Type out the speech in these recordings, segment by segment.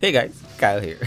Hey guys, Kyle here.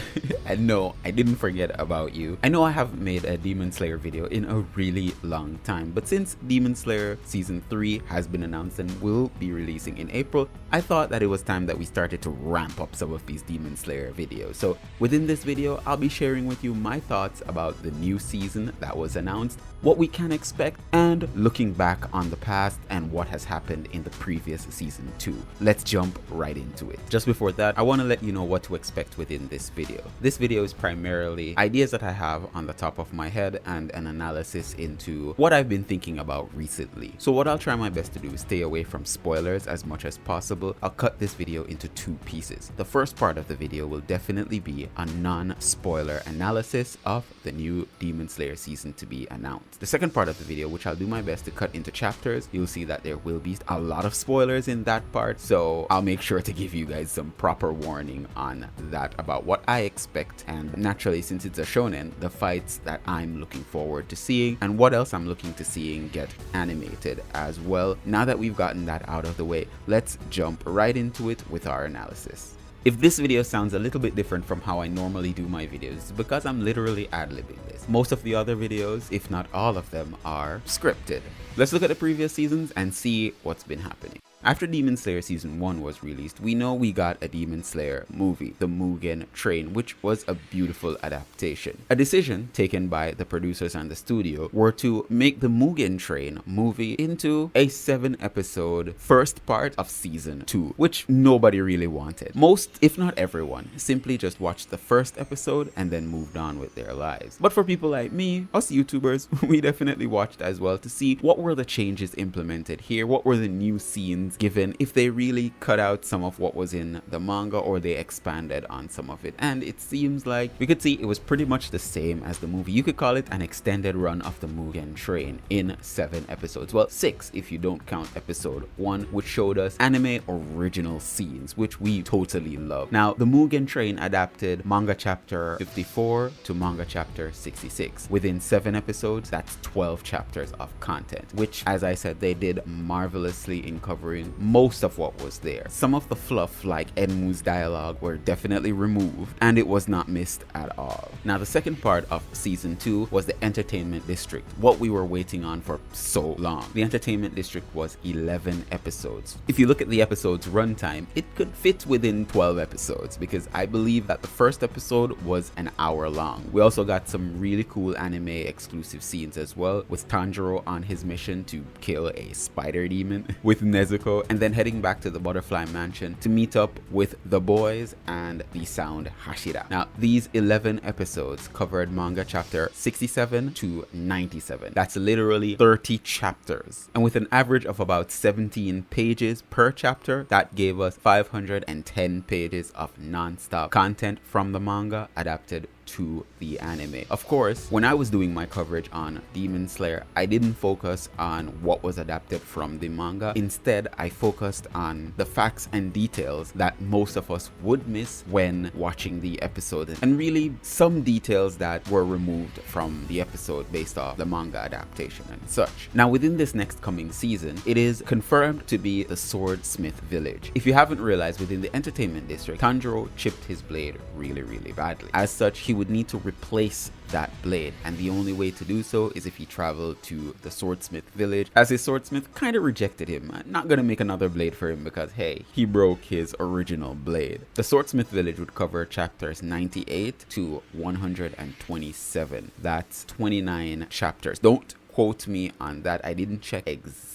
And no, I didn't forget about you. I know I haven't made a Demon Slayer video in a really long time, but since Demon Slayer Season 3 has been announced and will be releasing in April, I thought that it was time that we started to ramp up some of these Demon Slayer videos. So within this video, I'll be sharing with you my thoughts about the new season that was announced, what we can expect, and looking back on the past and what has happened in the previous Season 2. Let's jump right into it. Just before that, I want to let you know what to expect within this video. This video is primarily ideas that I have on the top of my head and an analysis into what I've been thinking about recently. So what I'll try my best to do is stay away from spoilers as much as possible. I'll cut this video into two pieces. The first part of the video will definitely be a non-spoiler analysis of the new Demon Slayer season to be announced. The second part of the video, which I'll do my best to cut into chapters, you'll see that there will be a lot of spoilers in that part, so I'll make sure to give you guys some proper warning on that about what I expect, and naturally, since it's a shonen, the fights that I'm looking forward to seeing and what else I'm looking to seeing get animated as well. Now that we've gotten that out of the way, let's jump right into it with our analysis. If this video sounds a little bit different from how I normally do my videos, it's because I'm literally ad-libbing this. Most of the other videos, if not all of them, are scripted. Let's look at the previous seasons and see what's been happening. After Demon Slayer Season 1 was released, we know we got a Demon Slayer movie, The Mugen Train, which was a beautiful adaptation. A decision taken by the producers and the studio were to make the Mugen Train movie into a 7-episode first part of Season 2, which nobody really wanted. Most, if not everyone, simply just watched the first episode and then moved on with their lives. But for people like me, us YouTubers, we definitely watched as well to see what were the changes implemented here, what were the new scenes given, if they really cut out some of what was in the manga or they expanded on some of it. And it seems like we could see it was pretty much the same as the movie. You could call it an extended run of the Mugen Train in 7 episodes. Well, 6 if you don't count episode 1, which showed us anime original scenes, which we totally love. Now, the Mugen Train adapted manga chapter 54 to manga chapter 66. Within 7 episodes, that's 12 chapters of content, which, as I said, they did marvelously in covering most of what was there. Some of the fluff, like Enmu's dialogue, were definitely removed, and it was not missed at all. Now, the second part of Season 2 was the Entertainment District, what we were waiting on for so long. The Entertainment District was 11 episodes. If you look at the episode's runtime, it could fit within 12 episodes, because I believe that the first episode was an hour long. We also got some really cool anime exclusive scenes as well, with Tanjiro on his mission to kill a spider demon, with Nezuko, and then heading back to the Butterfly Mansion to meet up with the boys and the Sound Hashira. Now, these 11 episodes covered manga chapter 67 to 97. That's literally 30 chapters. And with an average of about 17 pages per chapter, that gave us 510 pages of non-stop content from the manga adapted to the anime. Of course, when I was doing my coverage on Demon Slayer, I didn't focus on what was adapted from the manga. Instead, I focused on the facts and details that most of us would miss when watching the episode, and really some details that were removed from the episode based off the manga adaptation and such. Now, within this next coming season, it is confirmed to be the Swordsmith village. If you haven't realized, within the Entertainment District, Tanjiro chipped his blade really badly. As such, he would need to replace that blade, and the only way to do so is if he traveled to the Swordsmith village, as his swordsmith kind of rejected him. Not gonna make another blade for him because, hey, he broke his original blade. The Swordsmith village would cover chapters 98 to 127. That's 29 chapters. Don't quote me on that. I didn't check exactly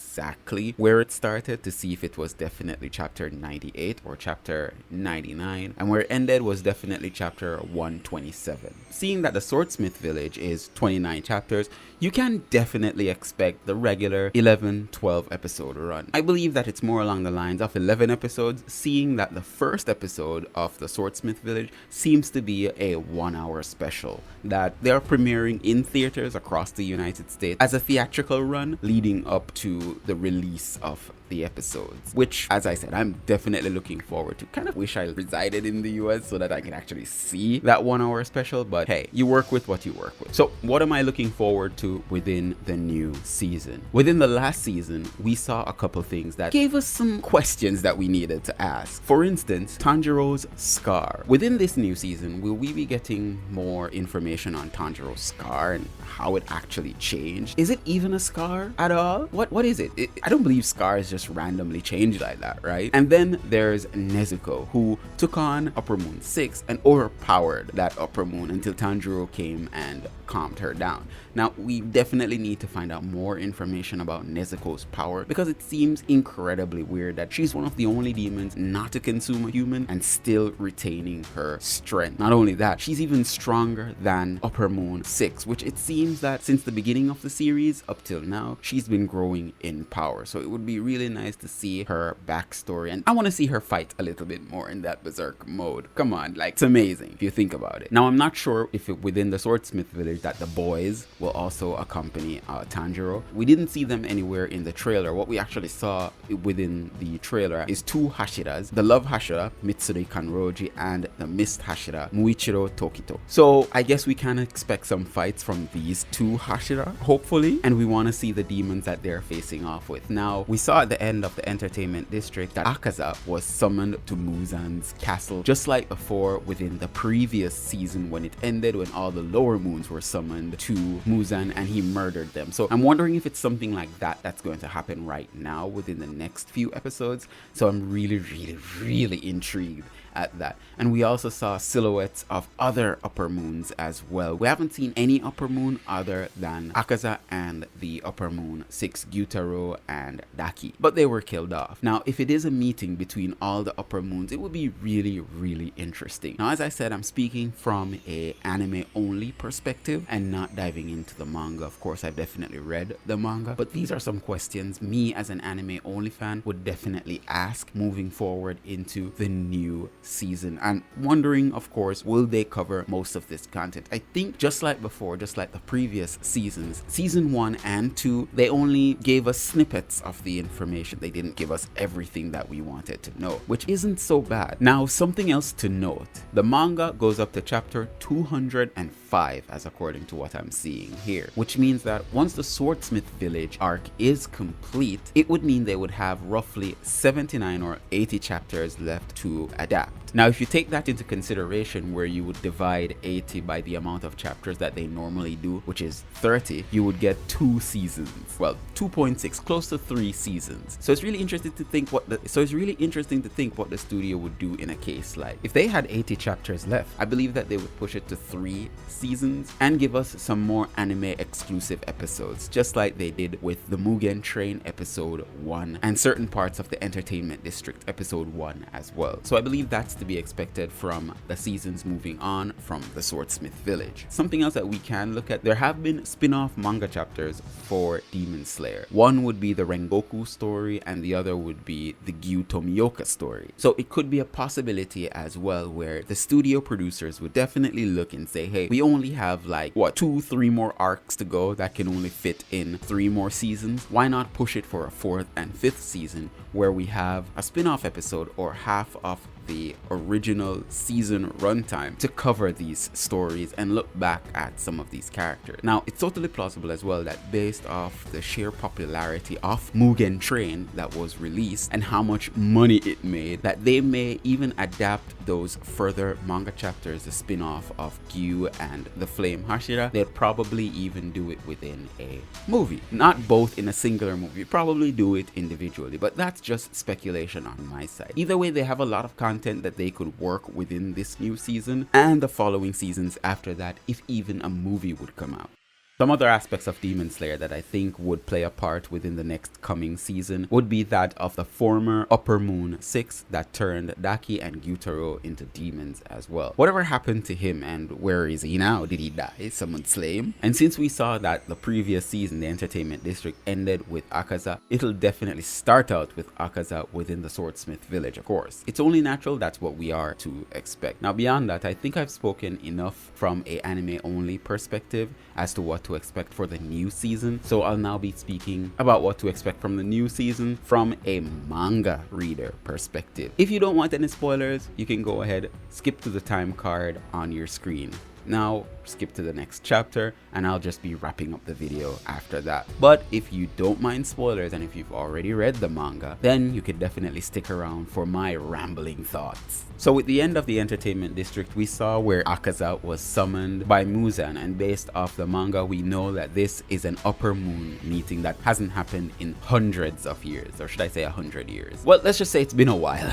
where it started to see if it was definitely chapter 98 or chapter 99, and where it ended was definitely chapter 127. Seeing that the Swordsmith village is 29 chapters, you can definitely expect the regular 11-12 episode run. I believe that it's more along the lines of 11 episodes, seeing that the first episode of the Swordsmith village seems to be a 1-hour special that they are premiering in theaters across the United States. As as a theatrical run leading up to the release of the episodes, which, as I said, I'm definitely looking forward to. Kind of wish I resided in the US so that I can actually see that 1 hour special, but hey, you work with what you work with. So what am I looking forward to within the new season? Within the last season, we saw a couple things that gave us some questions that we needed to ask. For instance, Tanjiro's scar. Within this new season, will we be getting more information on Tanjiro's scar and how it actually changed? Is it even a scar at all? What is it? I don't believe scars just randomly change like that, right? And then there's Nezuko, who took on Upper Moon 6 and overpowered that Upper Moon until Tanjiro came and calmed her down. Now, we definitely need to find out more information about Nezuko's power, because it seems incredibly weird that she's one of the only demons not to consume a human and still retaining her strength. Not only that, she's even stronger than Upper Moon 6, which it seems that since the beginning of the series up till now, she's been growing in power. So it would be really nice to see her backstory, and I want to see her fight a little bit more in that berserk mode. Come on, like, it's amazing if you think about it. Now, I'm not sure if within the swordsmith village that the boys will also accompany Tanjiro. We didn't see them anywhere in the trailer. What we actually saw within the trailer is 2 Hashiras, the love Hashira, Mitsuri Kanroji, and the mist Hashira, Muichiro Tokito. So I guess we can expect some fights from these 2 Hashira, hopefully, and we want to see the demons that they're facing off with. Now, we saw at the end of the entertainment district that Akaza was summoned to Muzan's castle, just like before within the previous season when it ended, when all the lower moons were summoned to Muzan and he murdered them. So I'm wondering if it's something like that that's going to happen right now within the next few episodes. So I'm really intrigued at that. And we also saw silhouettes of other upper moons as well. We haven't seen any upper moon other than Akaza and the Upper Moon 6, Gyutaro and Daki, but they were killed off. Now, if it is a meeting between all the upper moons, it would be really interesting. Now, as I said, I'm speaking from a anime only perspective and not diving into the manga. Of course, I've definitely read the manga, but these are some questions me as an anime only fan would definitely ask moving forward into the new season, and wondering, of course, will they cover most of this content? I think just like before, just like the previous seasons, season 1 and 2, they only gave us snippets of the information. They didn't give us everything that we wanted to know, which isn't so bad. Now, something else to note, the manga goes up to chapter 205 as according to what I'm seeing here, which means that once the swordsmith village arc is complete, it would mean they would have roughly 79 or 80 chapters left to adapt. Now, if you take that into consideration, where you would divide 80 by the amount of chapters that they normally do, which is 30, you would get 2 seasons. Well, 2.6, close to 3 seasons. So it's really interesting to think what the studio would do in a case like, if they had 80 chapters left, I believe that they would push it to 3 seasons and give us some more anime exclusive episodes, just like they did with the Mugen Train episode 1 and certain parts of the Entertainment District episode 1 as well. So I believe that's to be expected from the seasons moving on from the Swordsmith Village. Something else that we can look at, there have been spin-off manga chapters for Demon Slayer. One would be the Rengoku story and the other would be the Gyu Tomioka story. So it could be a possibility as well where the studio producers would definitely look and say, hey, we only have like 2-3 more arcs to go that can only fit in 3 more seasons. Why not push it for a 4th and 5th season where we have a spin-off episode or half of the original season runtime to cover these stories and look back at some of these characters. Now, it's totally plausible as well that based off the sheer popularity of Mugen Train that was released and how much money it made, that they may even adapt those further manga chapters, the spin-off of Gyu and the Flame Hashira. They'd probably even do it within a movie. Not both in a singular movie, probably do it individually, but that's just speculation on my side. Either way, they have a lot of content that they could work within this new season and the following seasons after that, if even a movie would come out. Some other aspects of Demon Slayer that I think would play a part within the next coming season would be that of the former Upper Moon 6 that turned Daki and Gyutaro into demons as well. Whatever happened to him and where is he now? Did he die? Someone slay him? And since we saw that the previous season, the Entertainment District, ended with Akaza, it'll definitely start out with Akaza within the Swordsmith Village, of course. It's only natural, that's what we are to expect. Now, beyond that, I think I've spoken enough from a anime only perspective as to what to to expect for the new season. So I'll now be speaking about what to expect from the new season from a manga reader perspective. If you don't want any spoilers, you can go ahead, skip to the time card on your screen. Now skip to the next chapter and I'll just be wrapping up the video after that. But if you don't mind spoilers and if you've already read the manga, then you could definitely stick around for my rambling thoughts. So with the end of the entertainment district, we saw where Akaza was summoned by Muzan, and based off the manga we know that this is an upper moon meeting that hasn't happened in hundreds of years, or should I say 100 years. Well, let's just say it's been a while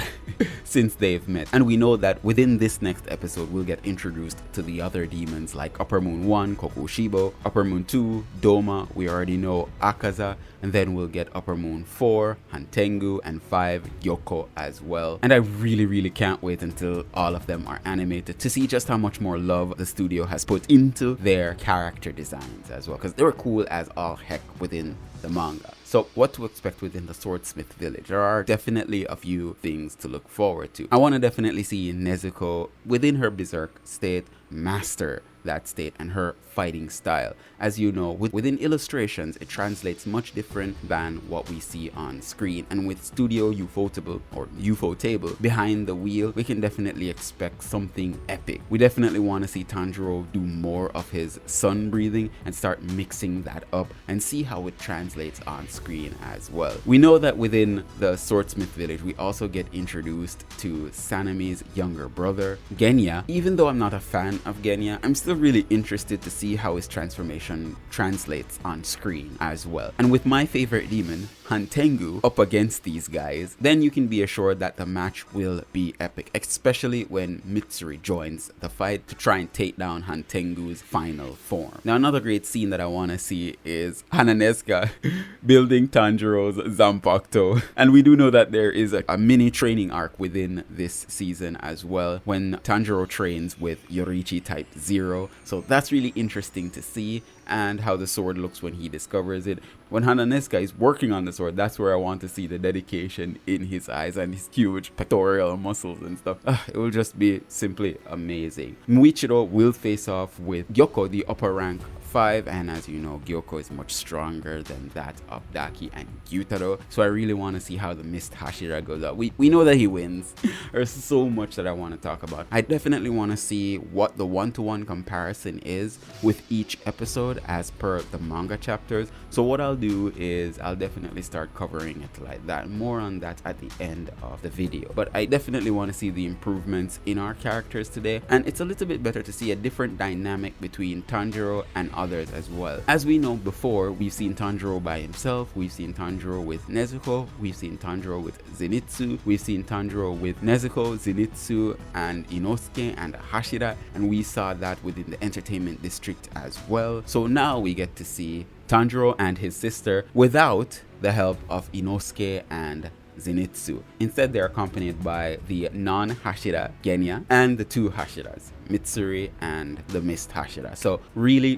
since they've met, and we know that within this next episode we'll get introduced to the other demons like Upper Moon 1, Kokushibo, Upper Moon 2, Doma, we already know Akaza, and then we'll get Upper Moon 4, Hantengu, and 5, Yoko as well. And I really can't wait until all of them are animated to see just how much more love the studio has put into their character designs as well, because they were cool as all heck within the manga. So what to expect within the swordsmith village? There are definitely a few things to look forward to. I want to definitely see Nezuko within her berserk state master that state and her fighting style. As you know, within illustrations it translates much different than what we see on screen, and with Studio Ufotable or Ufotable behind the wheel, we can definitely expect something epic. We definitely want to see Tanjiro do more of his sun breathing and start mixing that up and see how it translates on screen as well. We know that within the swordsmith village we also get introduced to Sanemi's younger brother Genya. Even though I'm not a fan of Genya, I'm still really interested to see how his transformation translates on screen as well. And with my favorite demon, Hantengu, up against these guys, then you can be assured that the match will be epic, especially when Mitsuri joins the fight to try and take down Hantengu's final form. Now another great scene that I want to see is Hananeska building Tanjiro's Zanpakuto, and we do know that there is a mini training arc within this season as well when Tanjiro trains with Yoriichi type 0, so that's really interesting to see, and how the sword looks when he discovers it. When Hananeska is working on the sword, that's where I want to see the dedication in his eyes and his huge pectoral muscles and stuff. It will just be simply amazing. Muichiro will face off with Gyoko, the upper rank 5, and as you know, Gyoko is much stronger than that of Daki and Gyutaro, so I really want to see how the Mist Hashira goes out. We know that he wins. There's so much that I want to talk about. I definitely want to see what the one-to-one comparison is with each episode as per the manga chapters, so what I'll do is I'll definitely start covering it like that. More on that at the end of the video, but I definitely want to see the improvements in our characters today, and it's a little bit better to see a different dynamic between Tanjiro and others as well. As we know before, we've seen Tanjiro by himself, we've seen Tanjiro with Nezuko, we've seen Tanjiro with Zenitsu, we've seen Tanjiro with Nezuko, Zenitsu, and Inosuke and Hashira, and we saw that within the entertainment district as well. So now we get to see Tanjiro and his sister without the help of Inosuke and Zenitsu. Instead, they're accompanied by the non-Hashira Genya and the two Hashiras, Mitsuri and the Mist Hashira. So really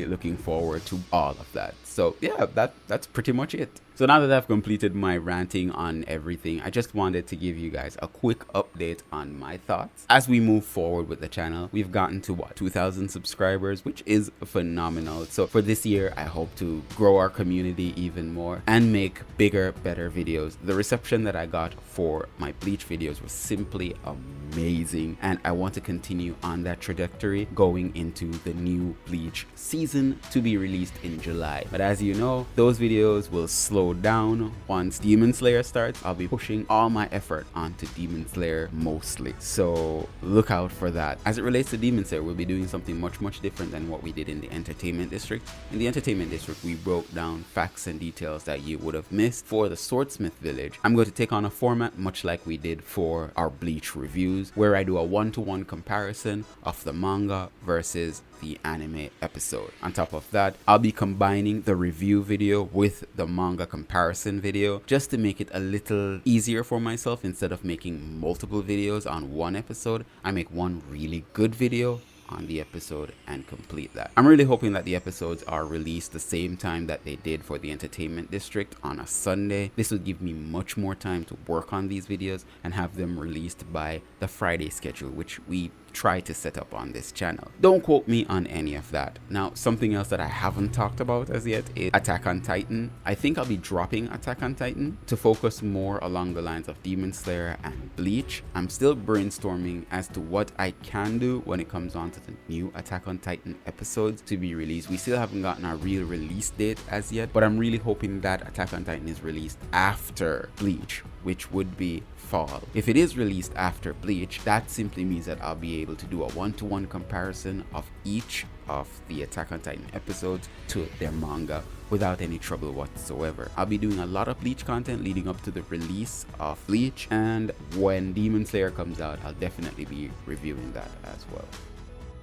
looking forward to all of that. So yeah, that's pretty much it. So now that I've completed my ranting on everything, I just wanted to give you guys a quick update on my thoughts. As we move forward with the channel, we've gotten to 2,000 subscribers, which is phenomenal. So for this year, I hope to grow our community even more and make bigger, better videos. The reception that I got for my Bleach videos was simply amazing, and I want to continue on that trajectory going into the new Bleach season to be released in July. But as you know, those videos will slow down once Demon Slayer starts. I'll be pushing all my effort onto Demon Slayer mostly, so look out for that. As it relates to Demon Slayer, we'll be doing something much different than what we did in the entertainment district. In the entertainment district, we broke down facts and details that you would have missed. For the swordsmith village, I'm going to take on a format much like we did for our Bleach reviews, where I do a one-to-one comparison of the manga versus the anime episode. On top of that, I'll be combining the review video with the manga comparison video just to make it a little easier for myself. Instead of making multiple videos on one episode, I make one really good video on the episode and complete that. I'm really hoping that the episodes are released the same time that they did for the entertainment district, on a Sunday. This would give me much more time to work on these videos and have them released by the Friday schedule, which we try to set up on this channel. Don't quote me on any of that. Now, something else that I haven't talked about as yet is Attack on Titan. I think I'll be dropping Attack on Titan to focus more along the lines of Demon Slayer and Bleach. I'm still brainstorming as to what I can do when it comes on to the new Attack on Titan episodes to be released. We still haven't gotten a real release date as yet, but I'm really hoping that Attack on Titan is released after Bleach, which would be fall. If it is released after Bleach, that simply means that I'll be able to do a one-to-one comparison of each of the Attack on Titan episodes to their manga without any trouble whatsoever. I'll be doing a lot of Bleach content leading up to the release of Bleach, and when Demon Slayer comes out, I'll definitely be reviewing that as well.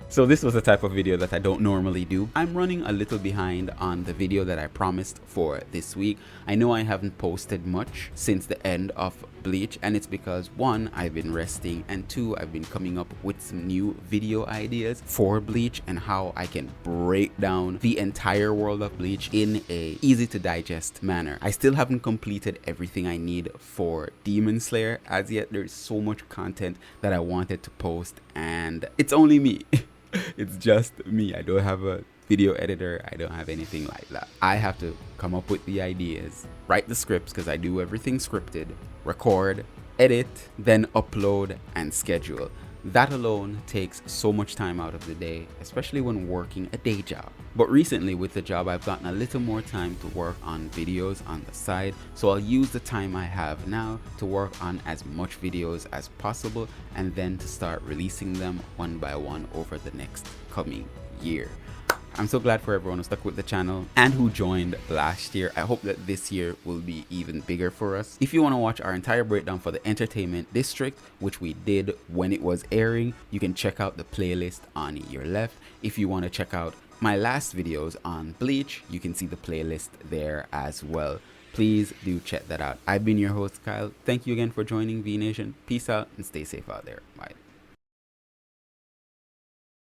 So this was a type of video that I don't normally do. I'm running a little behind on the video that I promised for this week. I know I haven't posted much since the end of Bleach, and it's because 1, I've been resting, and 2, I've been coming up with some new video ideas for Bleach and how I can break down the entire world of Bleach in a easy to digest manner. I still haven't completed everything I need for Demon Slayer as yet. There's so much content that I wanted to post, and it's only me. It's just me. I don't have a video editor. I don't have anything like that. I have to come up with the ideas, write the scripts because I do everything scripted, record, edit, then upload and schedule. That alone takes so much time out of the day, especially when working a day job. But recently with the job, I've gotten a little more time to work on videos on the side, so I'll use the time I have now to work on as much videos as possible and then to start releasing them one by one over the next coming year. I'm so glad for everyone who stuck with the channel and who joined last year. I hope that this year will be even bigger for us. If you want to watch our entire breakdown for the Entertainment District, which we did when it was airing, you can check out the playlist on your left. If you want to check out my last videos on Bleach, you can see the playlist there as well. Please do check that out. I've been your host, Kyle. Thank you again for joining V Nation. Peace out and stay safe out there. Bye.